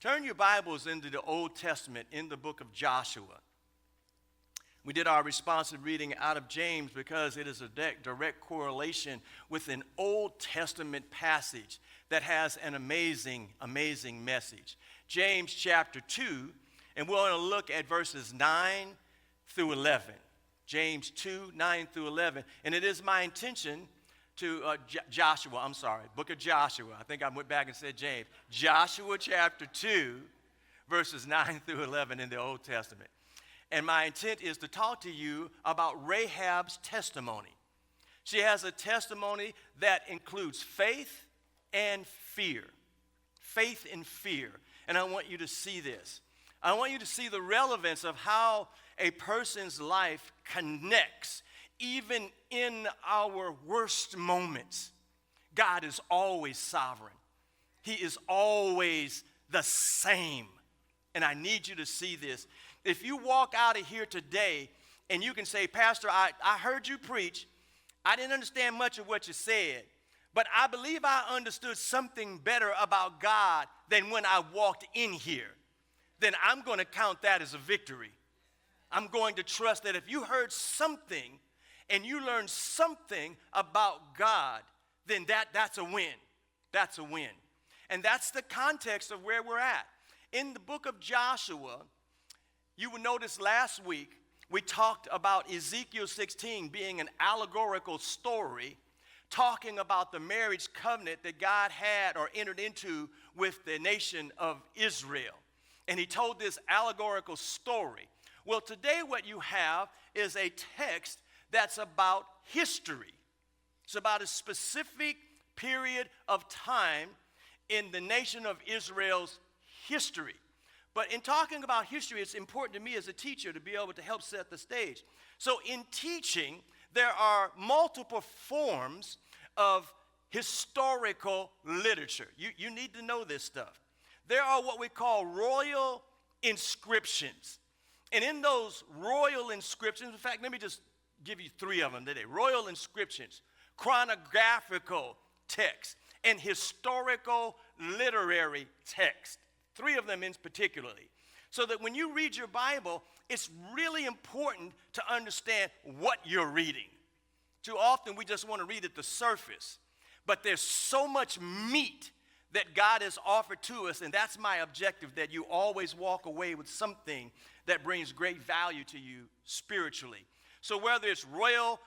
Turn your Bibles into the Old Testament in the book of Joshua. We did our responsive reading out of James because it is a direct correlation with an Old Testament passage that has an amazing, amazing message. James chapter 2, and we're going to look at verses 9 through 11. James 2, 9 through 11. And it is my intention to book of Joshua. I think I went back and said James. Joshua chapter 2, verses 9 through 11 in the Old Testament. And my intent is to talk to you about Rahab's testimony. She has a testimony that includes faith and fear. Faith and fear. And I want you to see this. I want you to see the relevance of how a person's life connects even in our worst moments. God is always sovereign. He is always the same. And I need you to see this. If you walk out of here today and you can say, Pastor, I heard you preach. I didn't understand much of what you said, but I believe I understood something better about God than when I walked in here, then I'm going to count that as a victory. I'm going to trust that if you heard something and you learned something about God, then that's a win. That's a win. And that's the context of where we're at. In the book of Joshua, you will notice last week we talked about Ezekiel 16 being an allegorical story talking about the marriage covenant that God had or entered into with the nation of Israel. And he told this allegorical story. Well, today what you have is a text that's about history. It's about a specific period of time in the nation of Israel's history. But in talking about history, it's important to me as a teacher to be able to help set the stage. So in teaching, there are multiple forms of historical literature. You need to know this stuff. There are what we call royal inscriptions. And in those royal inscriptions, in fact, let me just give you three of them today. Royal inscriptions, chronographical text, and historical literary text. Three of them in particularly. So that when you read your Bible, it's really important to understand what you're reading. Too often we just want to read at the surface. But there's so much meat that God has offered to us, and that's my objective, that you always walk away with something that brings great value to you spiritually. So whether it's royal,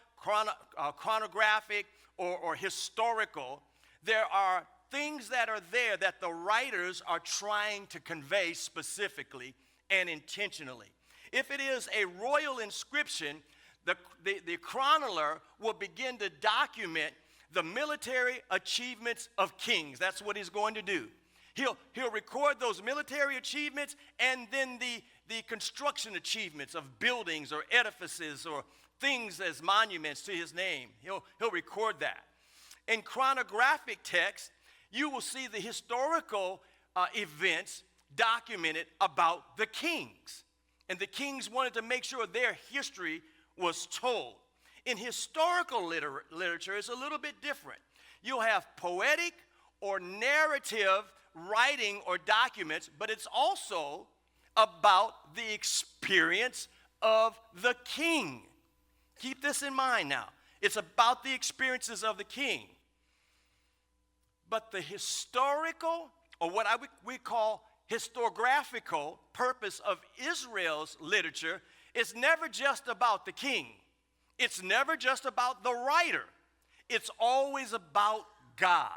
chronographic, or historical, there are things that are there that the writers are trying to convey specifically and intentionally. If it is a royal inscription, the chronicler will begin to document the military achievements of kings. That's what he's going to do. He'll record those military achievements and then the construction achievements of buildings or edifices or things as monuments to his name. He'll record that. In chronographic text, you will see the historical events documented about the kings. And the kings wanted to make sure their history was told. In historical literature, it's a little bit different. You'll have poetic or narrative writing or documents, but it's also about the experience of the king. Keep this in mind now. It's about the experiences of the king. But the historical, or what we call historiographical purpose of Israel's literature is never just about the king. It's never just about the writer. It's always about God.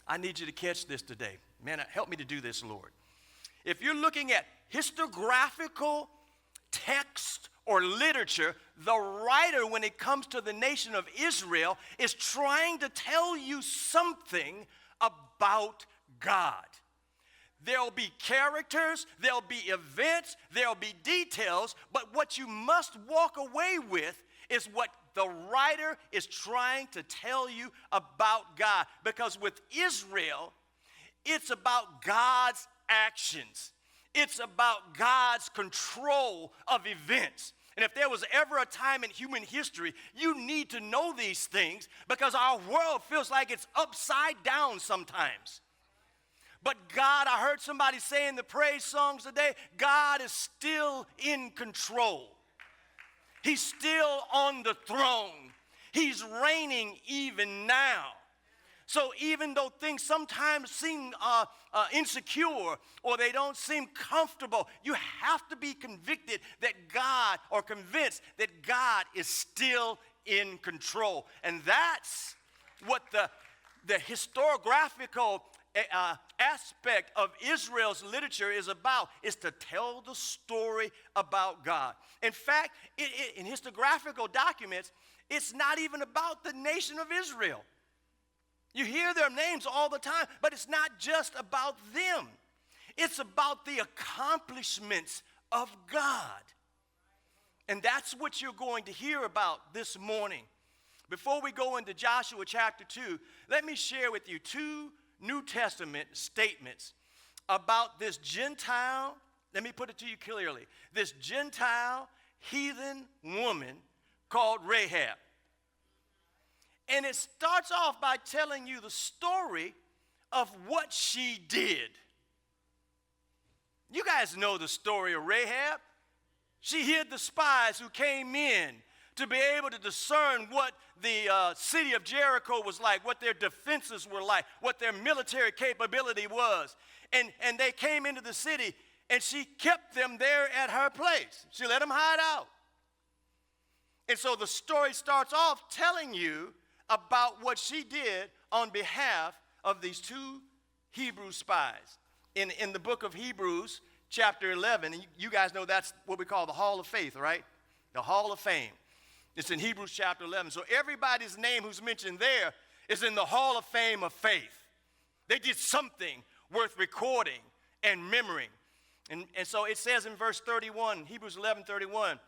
I need you to catch this today. Man, help me to do this, Lord. If you're looking at historiographical text or literature, the writer, when it comes to the nation of Israel, is trying to tell you something about God. There'll be characters, there'll be events, there'll be details, but what you must walk away with is what the writer is trying to tell you about God. Because with Israel, it's about God's actions. It's about God's control of events. And if there was ever a time in human history, you need to know these things because our world feels like it's upside down sometimes. But God, I heard somebody say in the praise songs today, God is still in control. He's still on the throne. He's reigning even now. So even though things sometimes seem insecure or they don't seem comfortable, you have to be convicted that God, or convinced that God is still in control. And that's what the historiographical aspect of Israel's literature is about, is to tell the story about God. In fact, in historiographical documents, it's not even about the nation of Israel. You hear their names all the time, but it's not just about them. It's about the accomplishments of God. And that's what you're going to hear about this morning. Before we go into Joshua chapter 2, let me share with you two New Testament statements about this Gentile, let me put it to you clearly, this Gentile heathen woman called Rahab. And it starts off by telling you the story of what she did. You guys know the story of Rahab. She hid the spies who came in to be able to discern what the city of Jericho was like, what their defenses were like, what their military capability was. And they came into the city, and she kept them there at her place. She let them hide out. And so the story starts off telling you about what she did on behalf of these two Hebrew spies. In the book of Hebrews, chapter 11, and you guys know that's what we call the Hall of Faith, right? The Hall of Fame. It's in Hebrews chapter 11. So everybody's name who's mentioned there is in the Hall of Fame of faith. They did something worth recording and remembering. And so it says in verse 31, Hebrews 11:31,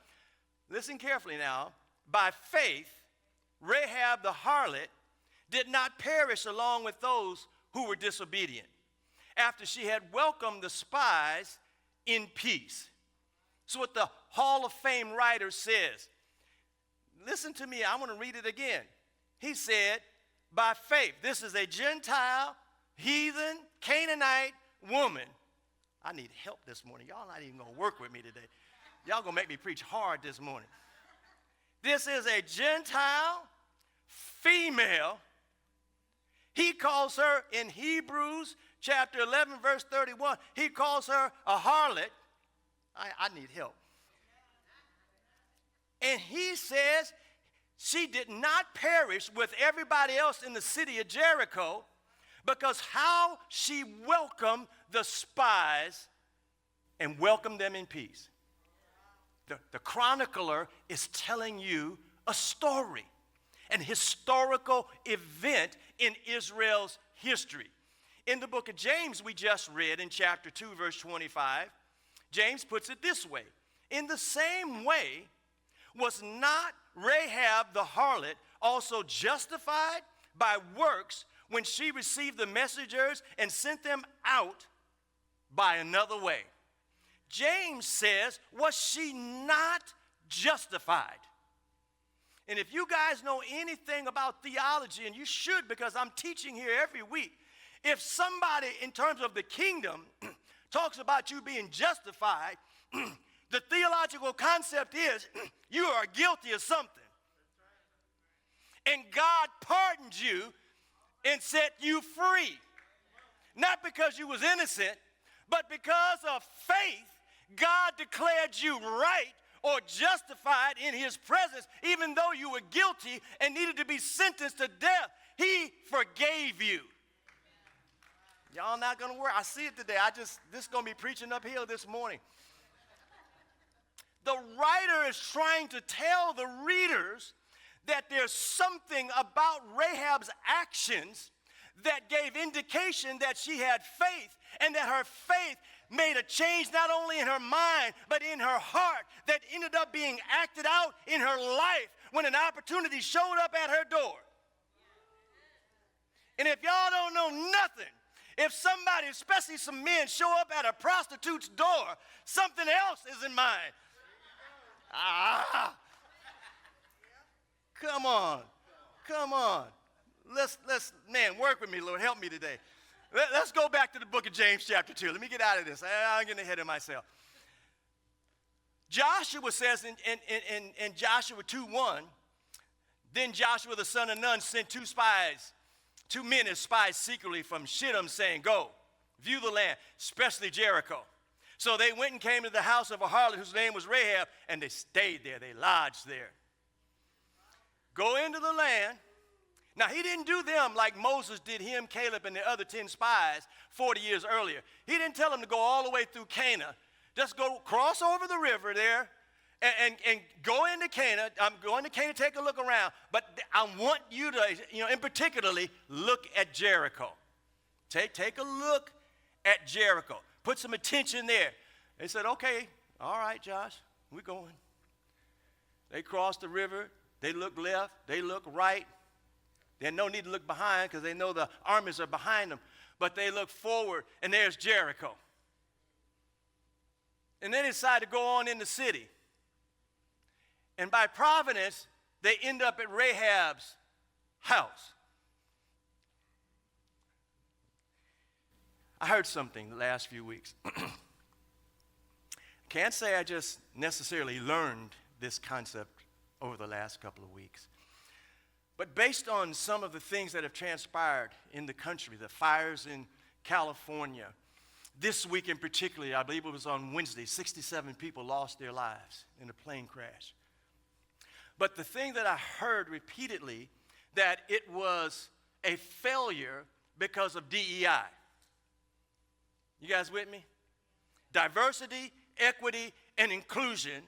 listen carefully now. By faith, Rahab the harlot did not perish along with those who were disobedient, after she had welcomed the spies in peace. So what the Hall of Fame writer says, listen to me, I want to read it again. He said, by faith, this is a Gentile, heathen, Canaanite woman. I need help this morning. Y'all not even going to work with me today. Y'all going to make me preach hard this morning. This is a Gentile, female. He calls her in Hebrews chapter 11, verse 31, he calls her a harlot. I need help. And he says she did not perish with everybody else in the city of Jericho, because how she welcomed the spies and welcomed them in peace. The chronicler is telling you a story, an historical event in Israel's history. In the book of James we just read in chapter 2, verse 25, James puts it this way. In the same way, was not Rahab the harlot also justified by works when she received the messengers and sent them out by another way? James says, was she not justified? And if you guys know anything about theology, and you should, because I'm teaching here every week, if somebody in terms of the kingdom talks about you being justified, the theological concept is you are guilty of something. And God pardoned you and set you free. Not because you was innocent, but because of faith, God declared you right or justified in his presence, even though you were guilty and needed to be sentenced to death. He forgave you. Y'all not going to worry. I see it today. This is going to be preaching uphill this morning. The writer is trying to tell the readers that there's something about Rahab's actions that gave indication that she had faith, and that her faith made a change not only in her mind, but in her heart, that ended up being acted out in her life when an opportunity showed up at her door. And if y'all don't know nothing, if somebody, especially some men, show up at a prostitute's door, something else is in mind. Come on. Let's, man, work with me, Lord. Help me today. Let's go back to the book of James chapter 2. Let me get out of this. I'm getting ahead of myself. Joshua says in Joshua 2:1, then Joshua the son of Nun sent two men as spies secretly from Shittim, saying, go, view the land, especially Jericho. So they went and came to the house of a harlot whose name was Rahab, and they stayed there. They lodged there. Go into the land. Now, he didn't do them like Moses did him, Caleb, and the other 10 spies 40 years earlier. He didn't tell them to go all the way through Canaan. Just go cross over the river there and go into Canaan. I'm going to Canaan, take a look around. But I want you to, in particularly, look at Jericho. Take a look at Jericho. Put some attention there. They said, okay, all right, Josh, we're going. They crossed the river. They look left. They look right. They had no need to look behind because they know the armies are behind them. But they look forward, and there's Jericho. And they decide to go on in the city. And by providence, they end up at Rahab's house. I heard something the last few weeks. Can't say I just necessarily learned this concept over the last couple of weeks. But based on some of the things that have transpired in the country, the fires in California, this week in particular, I believe it was on Wednesday, 67 people lost their lives in a plane crash. But the thing that I heard repeatedly, that it was a failure because of DEI. You guys with me? Diversity, equity, and inclusion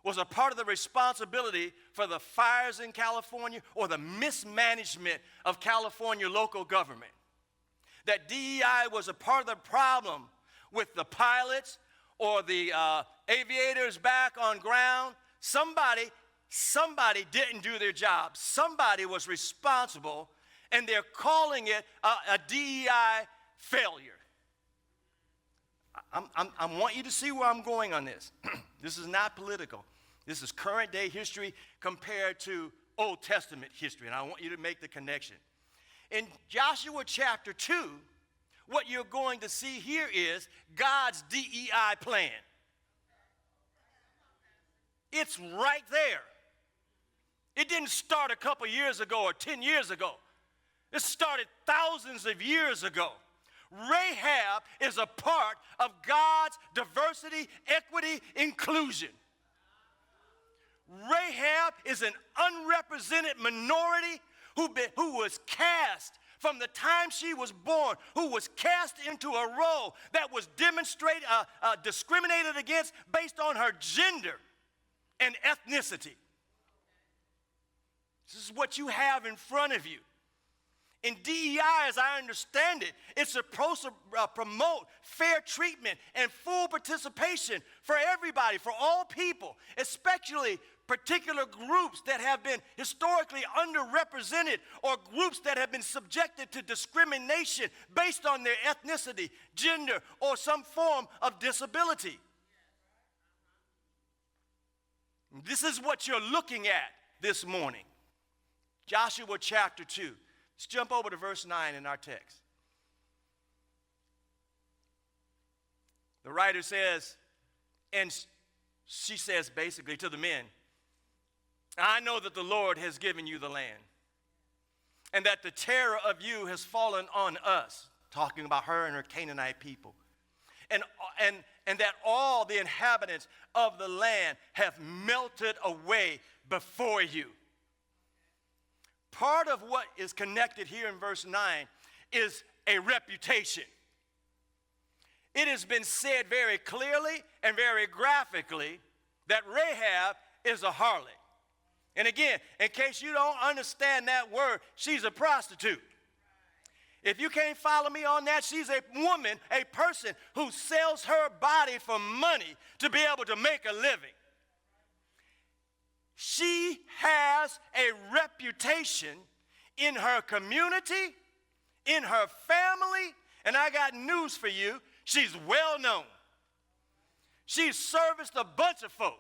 was a part of the responsibility for the fires in California or the mismanagement of California local government. That DEI was a part of the problem with the pilots or the aviators back on ground. Somebody didn't do their job. Somebody was responsible, and they're calling it a DEI failure. I want you to see where I'm going on this. This is not political. This is current day history compared to Old Testament history, and I want you to make the connection. In Joshua chapter 2, what you're going to see here is God's DEI plan. It's right there. It didn't start a couple years ago or 10 years ago. It started thousands of years ago. Rahab is a part of God's diversity, equity, inclusion. Rahab is an unrepresented minority who was cast from the time she was born, who was cast into a role that was discriminated against based on her gender and ethnicity. This is what you have in front of you. In DEI, as I understand it, it's supposed to promote fair treatment and full participation for everybody, for all people, especially particular groups that have been historically underrepresented or groups that have been subjected to discrimination based on their ethnicity, gender, or some form of disability. This is what you're looking at this morning. Joshua chapter 2. Let's jump over to verse 9 in our text. The writer says, and she says basically to the men, I know that the Lord has given you the land, and that the terror of you has fallen on us, talking about her and her Canaanite people, and that all the inhabitants of the land have melted away before you. Part of what is connected here in verse 9 is a reputation. It has been said very clearly and very graphically that Rahab is a harlot. And again, in case you don't understand that word, she's a prostitute. If you can't follow me on that, she's a woman, a person who sells her body for money to be able to make a living. She has a reputation in her community, in her family, and I got news for you, she's well known. She's serviced a bunch of folk,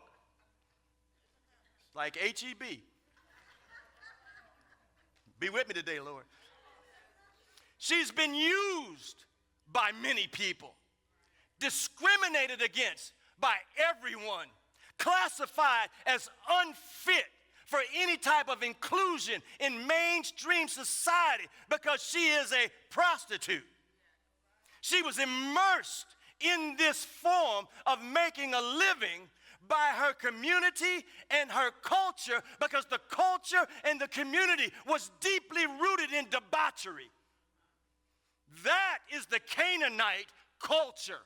like H-E-B. Be with me today, Lord. She's been used by many people, discriminated against by everyone, classified as unfit for any type of inclusion in mainstream society because she is a prostitute. She was immersed in this form of making a living by her community and her culture because the culture and the community was deeply rooted in debauchery. That is the Canaanite culture.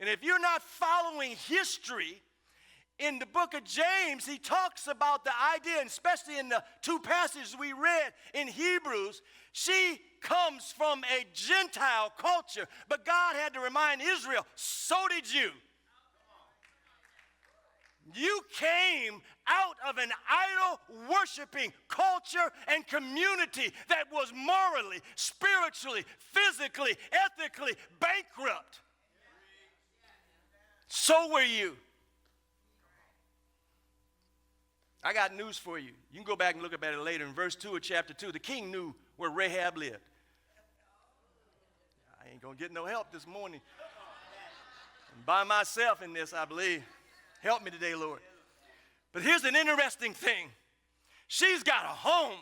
And if you're not following history, in the book of James, he talks about the idea, and especially in the two passages we read in Hebrews, she comes from a Gentile culture, but God had to remind Israel, so did you. You came out of an idol-worshiping culture and community that was morally, spiritually, physically, ethically bankrupt. So were you. I got news for you. You can go back and look at it later. In verse 2 of chapter 2, the king knew where Rahab lived. I ain't going to get no help this morning. I'm by myself in this, I believe. Help me today, Lord. But here's an interesting thing. She's got a home.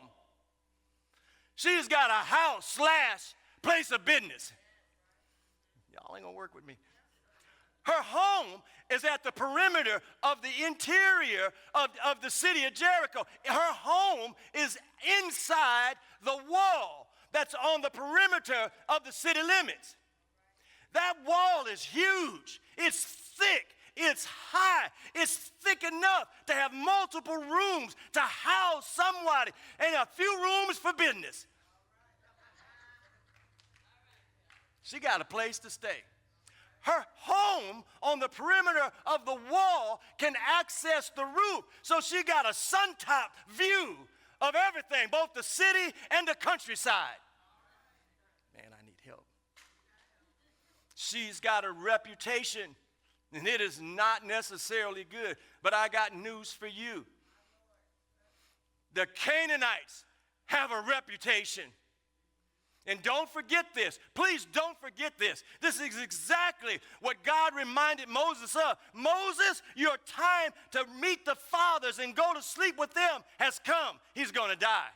She's got a house / place of business. Y'all ain't going to work with me. Her home is at the perimeter of the interior of the city of Jericho. Her home is inside the wall that's on the perimeter of the city limits. That wall is huge. It's thick. It's high. It's thick enough to have multiple rooms to house somebody and a few rooms for business. She got a place to stay. Her home on the perimeter of the wall can access the roof. So she got a sun-top view of everything, both the city and the countryside. Man, I need help. She's got a reputation, and it is not necessarily good. But I got news for you. The Canaanites have a reputation. And don't forget this. Please don't forget this. This is exactly what God reminded Moses of. Moses, your time to meet the fathers and go to sleep with them has come. He's going to die.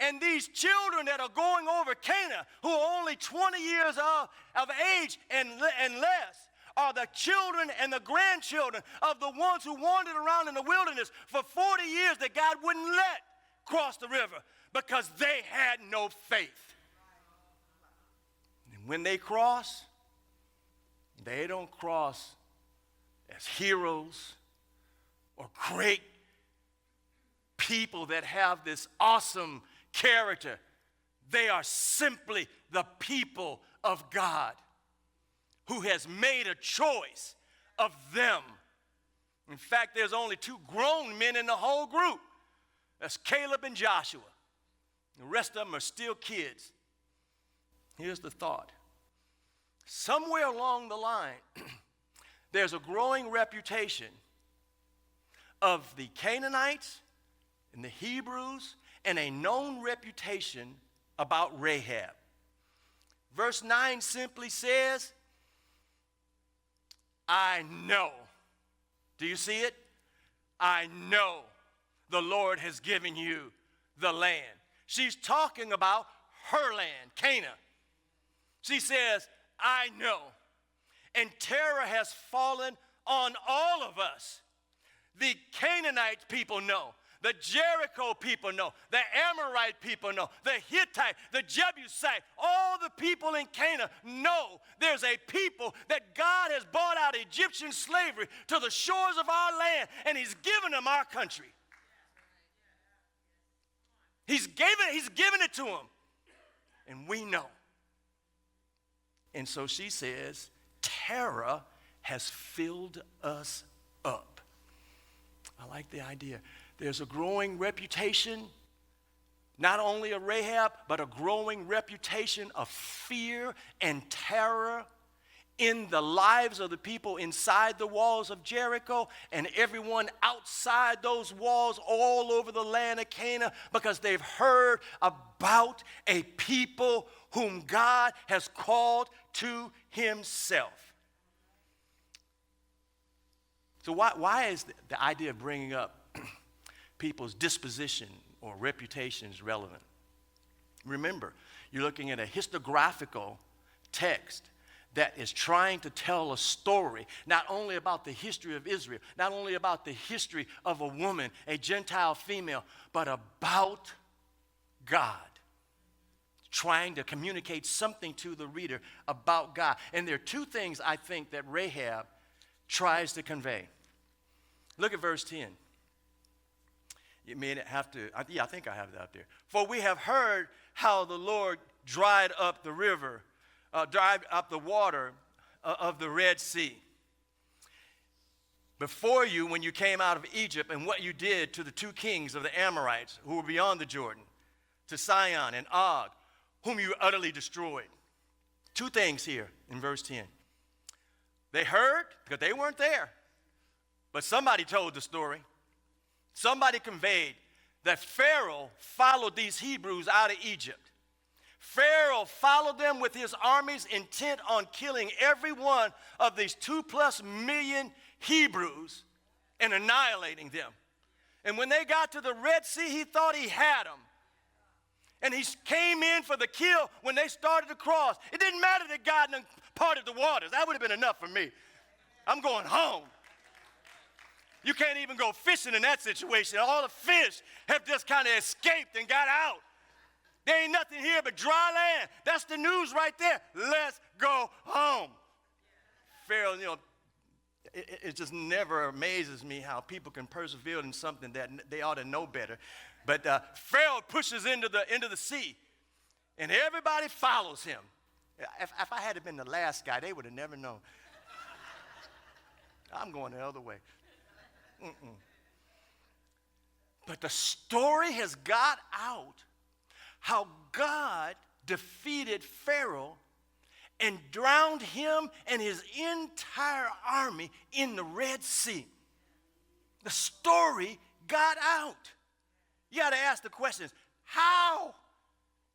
And these children that are going over Canaan, who are only 20 years of age and less, are the children and the grandchildren of the ones who wandered around in the wilderness for 40 years that God wouldn't let cross the river because they had no faith. And when they cross, they don't cross as heroes or great people that have this awesome character. They are simply the people of God who has made a choice of them. In fact, there's only 2 grown men in the whole group. That's Caleb and Joshua. The rest of them are still kids. Here's the thought. Somewhere along the line, there's a growing reputation of the Canaanites and the Hebrews and a known reputation about Rahab. Verse 9 simply says, I know. Do you see it? I know the Lord has given you the land. She's talking about her land, Canaan. She says, I know. And terror has fallen on all of us. The Canaanite people know. The Jericho people know. The Amorite people know. The Hittite, the Jebusite, all the people in Canaan know there's a people that God has brought out Egyptian slavery to the shores of our land, and he's given them our country. He's given it to them. And we know. And so she says, terror has filled us up. I like the idea. There's a growing reputation, not only of Rahab, but a growing reputation of fear and terror in the lives of the people inside the walls of Jericho and everyone outside those walls all over the land of Canaan, because they've heard about a people whom God has called to himself. So why is the idea of bringing up people's disposition or reputations relevant? Remember, you're looking at a historiographical text that is trying to tell a story, not only about the history of Israel, not only about the history of a woman, a Gentile female, but about God. Trying to communicate something to the reader about God. And there are two things I think that Rahab tries to convey. Look at verse 10. You may have to, I think I have it out there. For we have heard how the Lord dried up the river, dried up the water of the Red Sea before you when you came out of Egypt, and what you did to the two kings of the Amorites who were beyond the Jordan, to Sihon and Og, whom you utterly destroyed. Two things here in verse 10. They heard, because they weren't there, but somebody told the story. Somebody conveyed that Pharaoh followed these Hebrews out of Egypt. Pharaoh followed them with his armies, intent on killing every one of these 2+ million Hebrews and annihilating them. And when they got to the Red Sea, he thought he had them. And he came in for the kill when they started to cross. It didn't matter that God parted the waters. That would have been enough for me. I'm going home. You can't even go fishing in that situation. All the fish have just kind of escaped and got out. There ain't nothing here but dry land. That's the news right there. Let's go home. Pharaoh, it just never amazes me how people can persevere in something that they ought to know better. But Pharaoh pushes into the sea, and everybody follows him. If I had been the last guy, they would have never known. I'm going the other way. But the story has got out how God defeated Pharaoh and drowned him and his entire army in the Red Sea. The story got out. You got to ask the questions, how?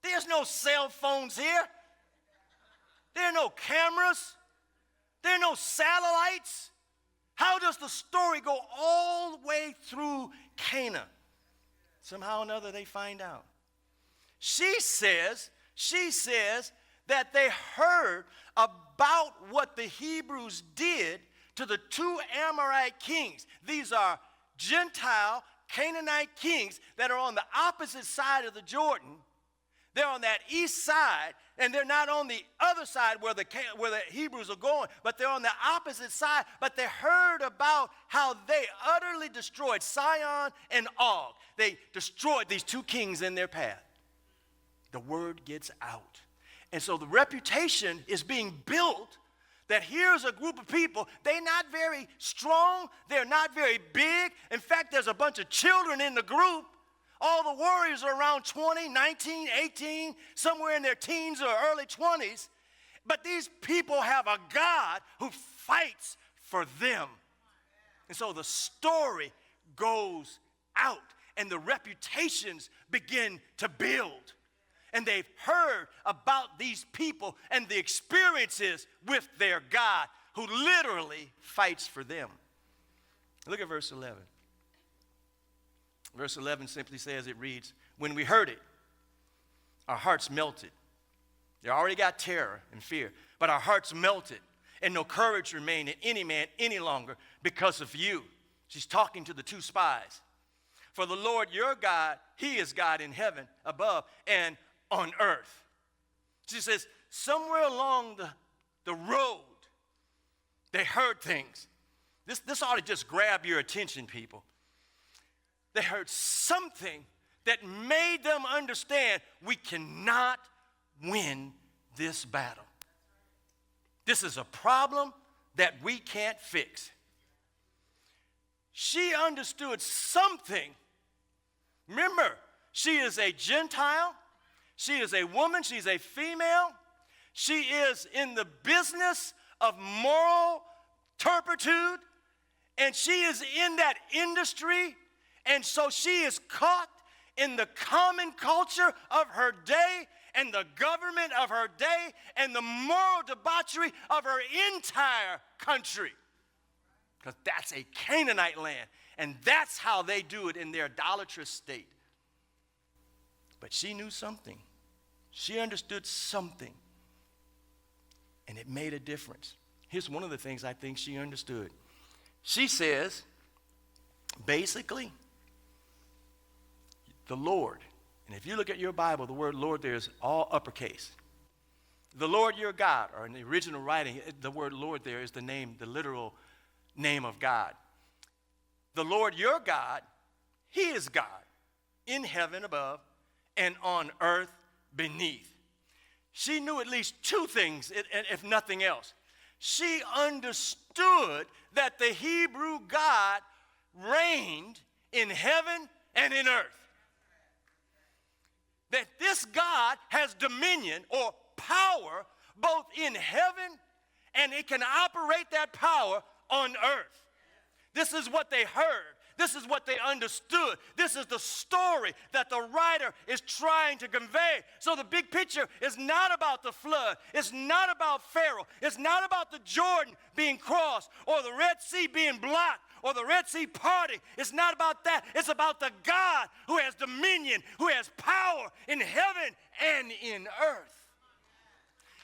There's no cell phones here. There are no cameras. There are no satellites. How does the story go all the way through Canaan? Somehow or another they find out. She says that they heard about what the Hebrews did to the two Amorite kings. These are Gentile Canaanite kings that are on the opposite side of the Jordan. They're on that east side, and they're not on the other side where the Hebrews are going, but they're on the opposite side. But they heard about how they utterly destroyed Sihon and Og. They destroyed these two kings in their path. The word gets out. And so the reputation is being built that here's a group of people, they're not very strong, they're not very big. In fact, there's a bunch of children in the group. All the warriors are around 20, 19, 18, somewhere in their teens or early 20s. But these people have a God who fights for them. And so the story goes out and the reputations begin to build. And they've heard about these people and the experiences with their God who literally fights for them. Look at verse 11. Verse 11 simply says, it reads, when we heard it, our hearts melted. They already got terror and fear, but our hearts melted, and no courage remained in any man any longer because of you. She's talking to the two spies. For the Lord your God, he is God in heaven above and on earth. She says, somewhere along the road, they heard things. This ought to just grab your attention, people. They heard something that made them understand we cannot win this battle. This is a problem that we can't fix. She understood something. Remember, she is a Gentile. She is a woman. She's a female. She is in the business of moral turpitude, and she is in that industry, and so she is caught in the common culture of her day and the government of her day and the moral debauchery of her entire country. Because that's a Canaanite land, and that's how they do it in their idolatrous state. But she knew something. She understood something, and it made a difference. Here's one of the things I think she understood. She says, basically, the Lord, and if you look at your Bible, the word Lord there is all uppercase. The Lord your God, or in the original writing, the word Lord there is the name, the literal name of God. The Lord your God, he is God, in heaven above and on earth beneath. She knew at least two things, if nothing else. She understood that the Hebrew God reigned in heaven and in earth. That this God has dominion or power both in heaven, and it can operate that power on earth. This is what they heard. This is what they understood. This is the story that the writer is trying to convey. So the big picture is not about the flood. It's not about Pharaoh. It's not about the Jordan being crossed or the Red Sea being blocked or the Red Sea parting. It's not about that. It's about the God who has dominion, who has power in heaven and in earth.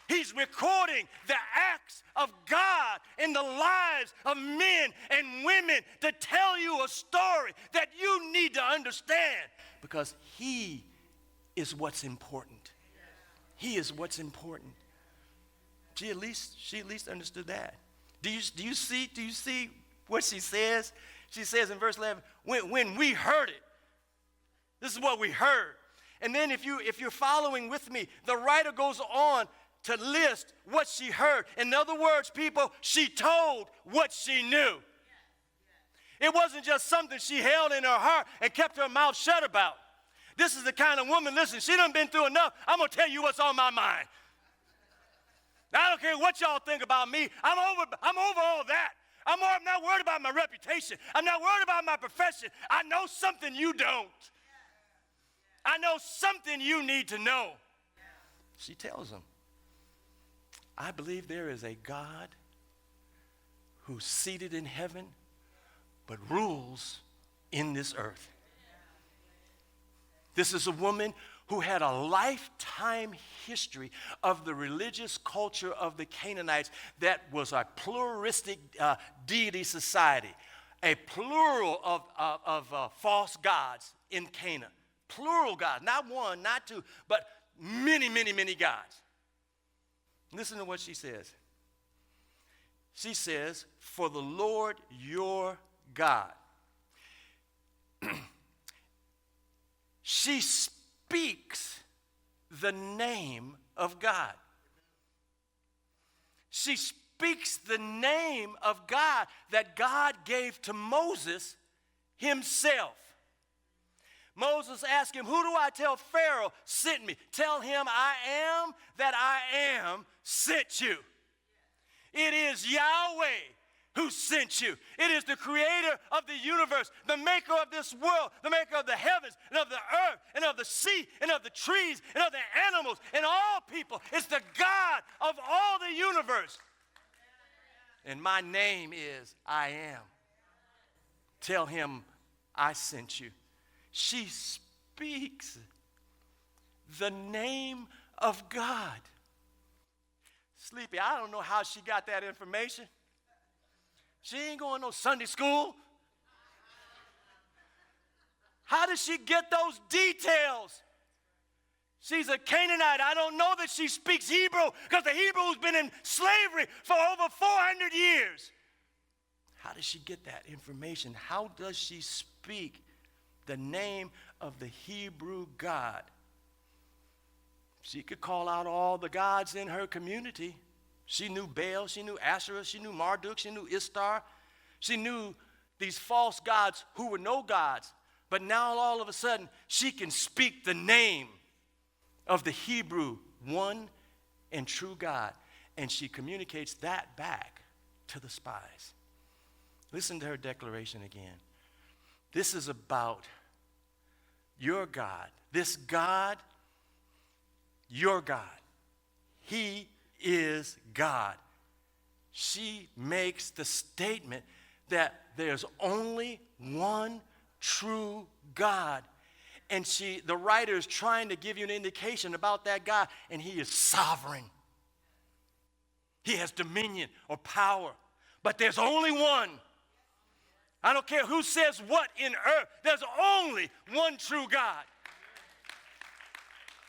He's recording the acts of God in the lives of men and women to tell you a story that you need to understand, because he is what's important. He is what's important. She at least understood that. Do you see what she says? She says in verse 11, when we heard it, this is what we heard. And then if you're following with me, the writer goes on to list what she heard. In other words, people, she told what she knew. It wasn't just something she held in her heart and kept her mouth shut about. This is the kind of woman, listen, she done been through enough. I'm going to tell you what's on my mind. I don't care what y'all think about me. I'm over all that. I'm not worried about my reputation. I'm not worried about my profession. I know something you don't. I know something you need to know. She tells them, I believe there is a God who's seated in heaven but rules in this earth. This is a woman who had a lifetime history of the religious culture of the Canaanites that was a pluralistic deity society, a plural of false gods in Canaan. Plural gods, not one, not two, but many, many, many gods. Listen to what she says. She says, for the Lord your God. She speaks the name of God. She speaks the name of God that God gave to Moses himself. Moses asked him, who do I tell Pharaoh sent me? Tell him I am that I am sent you. It is Yahweh who sent you. It is the creator of the universe, the maker of this world, the maker of the heavens and of the earth and of the sea and of the trees and of the animals and all people. It's the God of all the universe. And my name is I am. Tell him I sent you. She speaks the name of God. Sleepy, I don't know how she got that information. She ain't going to no Sunday school. How did she get those details? She's a Canaanite. I don't know that she speaks Hebrew because the Hebrew's been in slavery for over 400 years. How does she get that information? How does she speak the name of the Hebrew God? She could call out all the gods in her community. She knew Baal, she knew Asherah, she knew Marduk, she knew Ishtar. She knew these false gods who were no gods. But now all of a sudden, she can speak the name of the Hebrew one and true God. and she communicates that back to the spies. Listen to her declaration again. This is about your God. This God, your God. He is God. She makes the statement that there's only one true God. And the writer is trying to give you an indication about that God, and he is sovereign. He has dominion or power, but there's only one. I don't care who says what in earth, there's only one true God.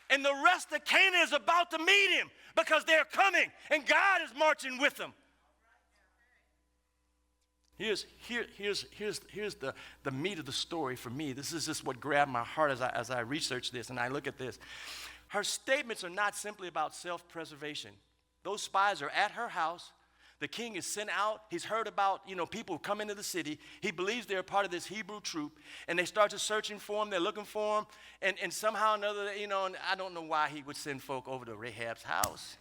And the rest of Canaan is about to meet him because they're coming, and God is marching with them. Here's the meat of the story for me. This is just what grabbed my heart as I research this and I look at this. Her statements are not simply about self-preservation. Those spies are at her house. The king is sent out. He's heard about, people come into the city. He believes they're part of this Hebrew troop, and they start to searching for him. They're looking for him, and somehow or another, and I don't know why he would send folk over to Rahab's house.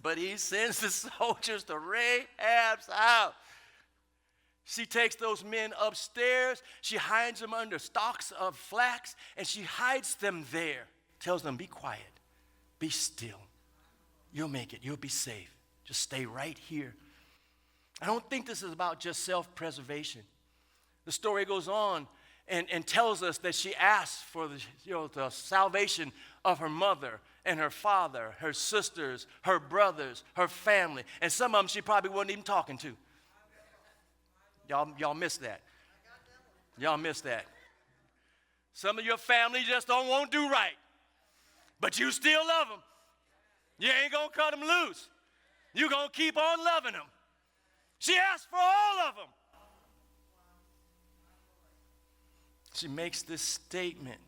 But he sends the soldiers to Rahab's house. She takes those men upstairs. She hides them under stalks of flax, and she hides them there. Tells them, be quiet. Be still. You'll make it. You'll be safe. Just stay right here. I don't think this is about just self-preservation. The story goes on and tells us that she asked for the salvation of her mother and her father, her sisters, her brothers, her family. And some of them she probably wasn't even talking to. Y'all missed that. Y'all missed that. Some of your family just don't want to do right. But you still love them. You ain't going to cut them loose. You're going to keep on loving them. She asked for all of them. She makes this statement.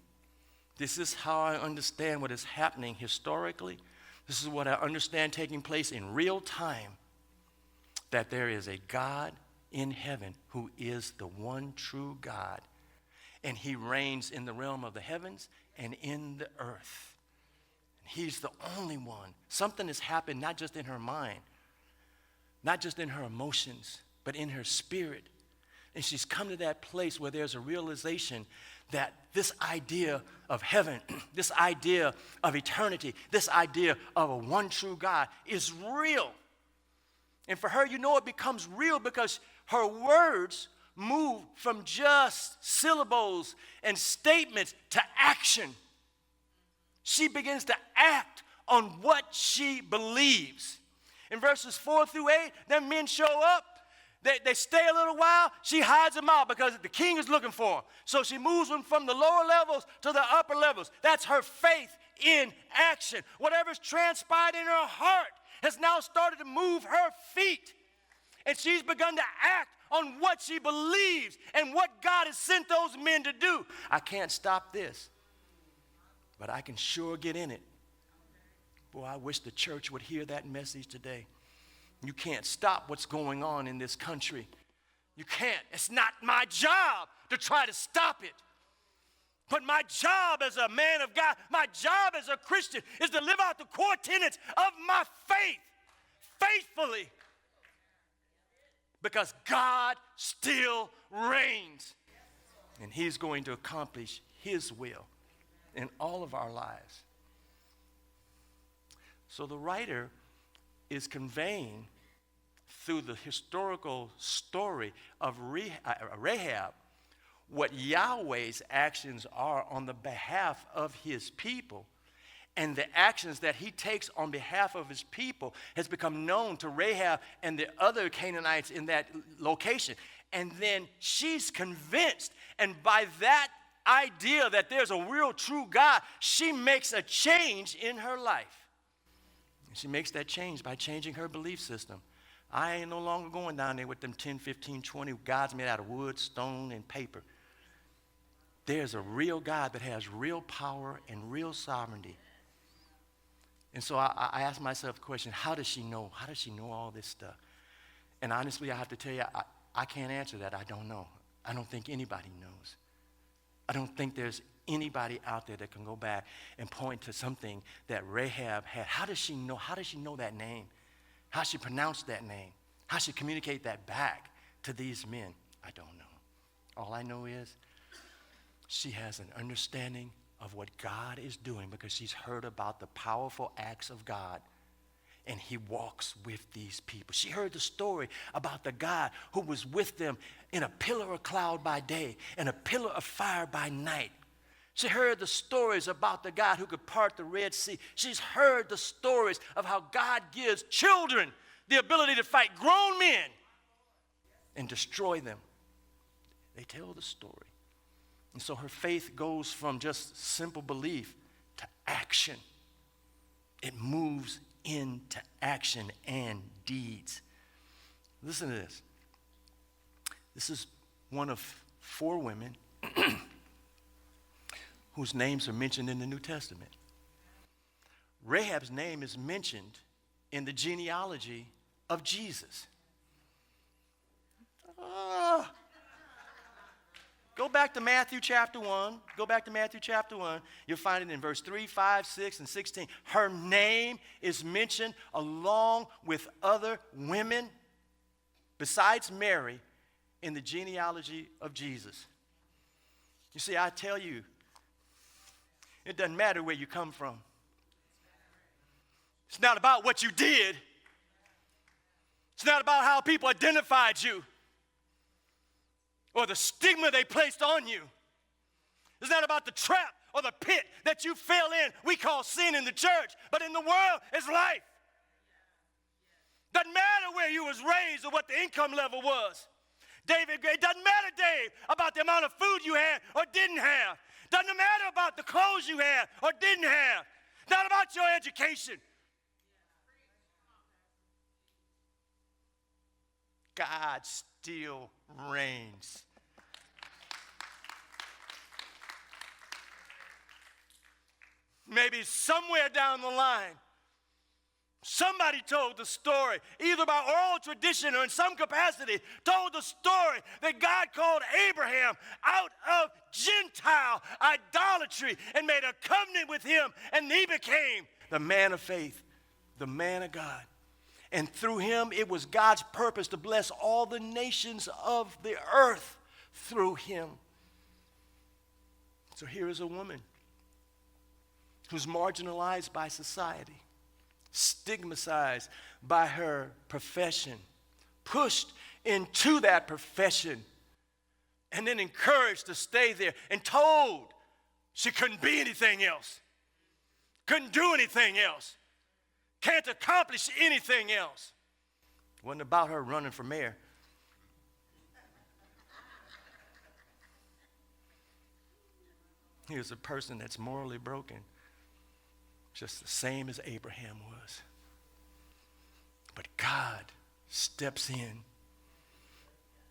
This is how I understand what is happening historically. This is what I understand taking place in real time. That there is a God in heaven who is the one true God. And he reigns in the realm of the heavens and in the earth. He's the only one. Something has happened not just in her mind, not just in her emotions, but in her spirit. And she's come to that place where there's a realization that this idea of heaven, this idea of eternity, this idea of a one true God is real. And for her, it becomes real because her words move from just syllables and statements to action. She begins to act on what she believes. In verses 4 through 8, then men show up. They stay a little while. She hides them out because the king is looking for them. So she moves them from the lower levels to the upper levels. That's her faith in action. Whatever's transpired in her heart has now started to move her feet. And she's begun to act on what she believes and what God has sent those men to do. I can't stop this, but I can sure get in it. Boy, I wish the church would hear that message today. You can't stop what's going on in this country. You can't. It's not my job to try to stop it. But my job as a man of God, my job as a Christian is to live out the core tenets of my faith faithfully. Because God still reigns. And he's going to accomplish his will in all of our lives. So the writer is conveying through the historical story of Rahab what Yahweh's actions are on the behalf of his people. And the actions that he takes on behalf of his people has become known to Rahab and the other Canaanites in that location. And then she's convinced, and by that idea that there's a real true God, she makes a change in her life. And she makes that change by changing her belief system. I ain't no longer going down there with them 10, 15, 20 gods made out of wood, stone, and paper. There's a real God that has real power and real sovereignty. And so I asked myself the question, how does she know? How does she know all this stuff? And honestly, I have to tell you, I can't answer that. I don't know. I don't think anybody knows. I don't think there's anybody out there that can go back and point to something that Rahab had? How does she know? How does she know that name? How does she pronounce that name? How does she communicate that back to these men? I don't know. All I know is she has an understanding of what God is doing because she's heard about the powerful acts of God, and he walks with these people. She heard the story about the God who was with them in a pillar of cloud by day and a pillar of fire by night. She heard the stories about the God who could part the Red Sea. She's heard the stories of how God gives children the ability to fight grown men and destroy them. They tell the story. And so her faith goes from just simple belief to action. It moves into action and deeds. Listen to this. This is one of 4 women whose names are mentioned in the New Testament. Rahab's name is mentioned in the genealogy of Jesus. Go back to Matthew chapter 1. Go back to Matthew chapter 1. You'll find it in verse 3, 5, 6, and 16. Her name is mentioned along with other women besides Mary in the genealogy of Jesus. You see, I tell you, it doesn't matter where you come from. It's not about what you did. It's not about how people identified you or the stigma they placed on you. It's not about the trap or the pit that you fell in. We call sin in the church, but in the world, it's life. Doesn't matter where you was raised or what the income level was. David, it doesn't matter, Dave, about the amount of food you had or didn't have. Doesn't matter about the clothes you had or didn't have. Not about your education. God still reigns. Maybe somewhere down the line, somebody told the story, either by oral tradition or in some capacity, told the story that God called Abraham out of Gentile idolatry and made a covenant with him, and he became the man of faith, the man of God. And through him, it was God's purpose to bless all the nations of the earth through him. So here is a woman who's marginalized by society, stigmatized by her profession, pushed into that profession, and then encouraged to stay there and told she couldn't be anything else, couldn't do anything else, can't accomplish anything else. It wasn't about her running for mayor. Here's a person that's morally broken, just the same as Abraham was. But God steps in.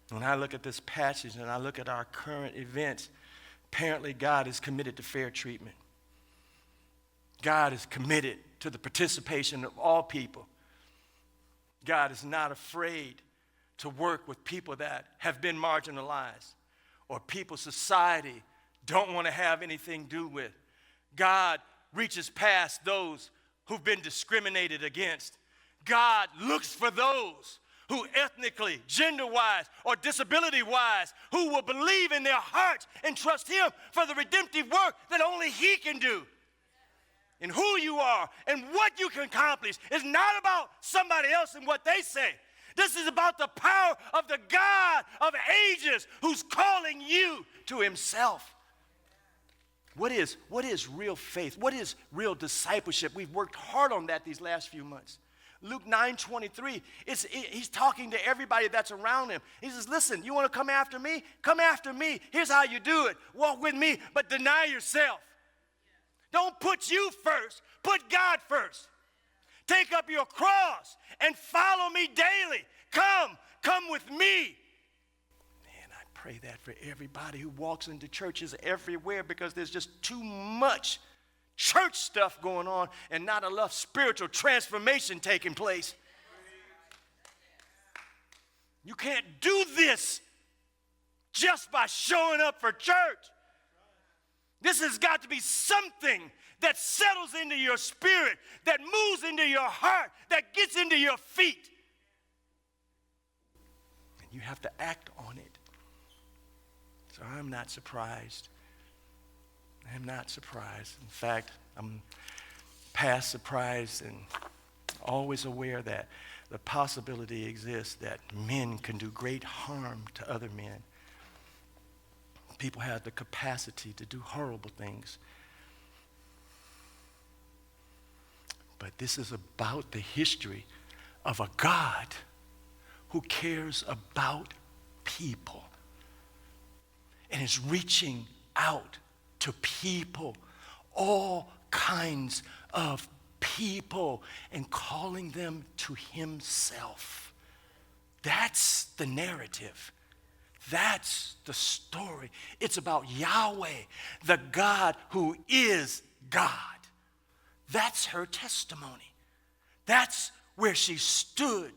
When I look at this passage and I look at our current events, apparently God is committed to fair treatment. God is committed to the participation of all people. God is not afraid to work with people that have been marginalized or people society don't want to have anything to do with. God reaches past those who've been discriminated against. God looks for those who ethnically, gender-wise, or disability-wise, who will believe in their hearts and trust him for the redemptive work that only he can do. And who you are and what you can accomplish is not about somebody else and what they say. This is about the power of the God of ages who's calling you to himself. What is real faith? What is real discipleship? We've worked hard on that these last few months. Luke 9:23, he's talking to everybody that's around him. He says, listen, you want to come after me? Come after me. Here's how you do it. Walk with me, but deny yourself. Don't put you first. Put God first. Take up your cross and follow me daily. Come with me. Man, I pray that for everybody who walks into churches everywhere, because there's just too much church stuff going on and not enough spiritual transformation taking place. You can't do this just by showing up for church. This has got to be something that settles into your spirit, that moves into your heart, that gets into your feet. And you have to act on it. So I'm not surprised. I'm not surprised. In fact, I'm past surprised and always aware that the possibility exists that men can do great harm to other men. People have the capacity to do horrible things. But this is about the history of a God who cares about people and is reaching out to people, all kinds of people, and calling them to himself. That's the narrative. That's the story. It's about Yahweh, the God who is God. That's her testimony. That's where she stood.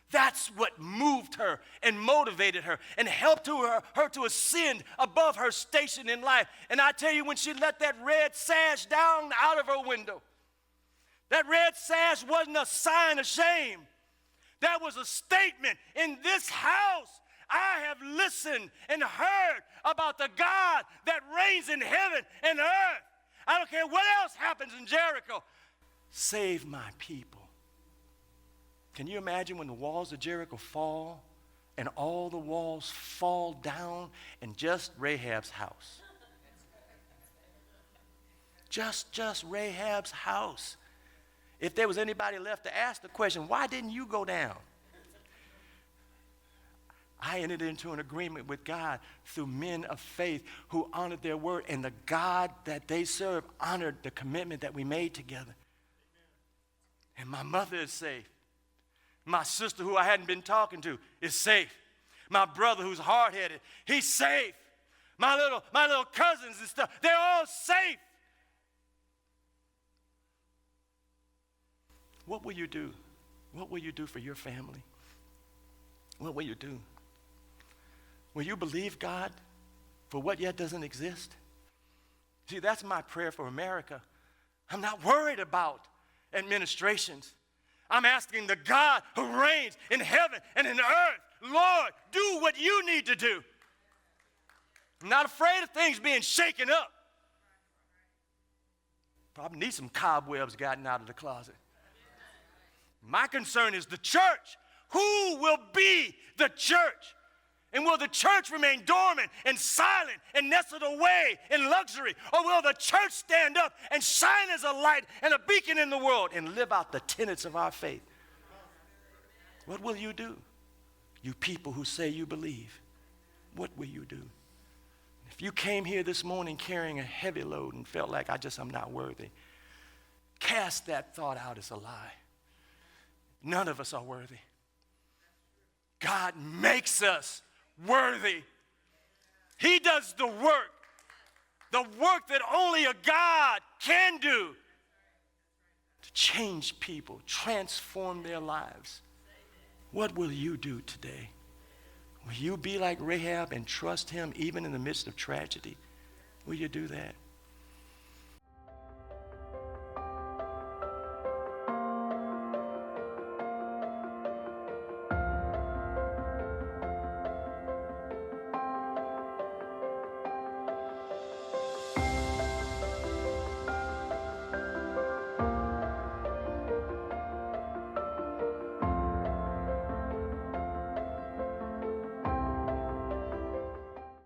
That's what moved her and motivated her and helped her to ascend above her station in life. And I tell you, when she let that red sash down out of her window, that red sash wasn't a sign of shame. That was a statement. In this house, I have listened and heard about the God that reigns in heaven and earth. I don't care what else happens in Jericho. Save my people. Can you imagine when the walls of Jericho fall and all the walls fall down and just Rahab's house? Just Rahab's house. If there was anybody left to ask the question, why didn't you go down? I entered into an agreement with God through men of faith who honored their word, and the God that they serve honored the commitment that we made together. And my mother is safe. My sister, who I hadn't been talking to, is safe. My brother, who's hard-headed, he's safe. My little cousins and stuff, they're all safe. What will you do? What will you do for your family? What will you do? Will you believe God for what yet doesn't exist? See, that's my prayer for America. I'm not worried about administrations. I'm asking the God who reigns in heaven and in earth, Lord, do what you need to do. I'm not afraid of things being shaken up. Probably need some cobwebs gotten out of the closet. My concern is the church. Who will be the church? And will the church remain dormant and silent and nestled away in luxury? Or will the church stand up and shine as a light and a beacon in the world and live out the tenets of our faith? What will you do? You people who say you believe, what will you do? If you came here this morning carrying a heavy load and felt like I'm not worthy, cast that thought out as a lie. None of us are worthy. God makes us worthy. He does the work that only a God can do to change people, transform their lives. What will you do today? Will you be like Rahab and trust him even in the midst of tragedy? Will you do that?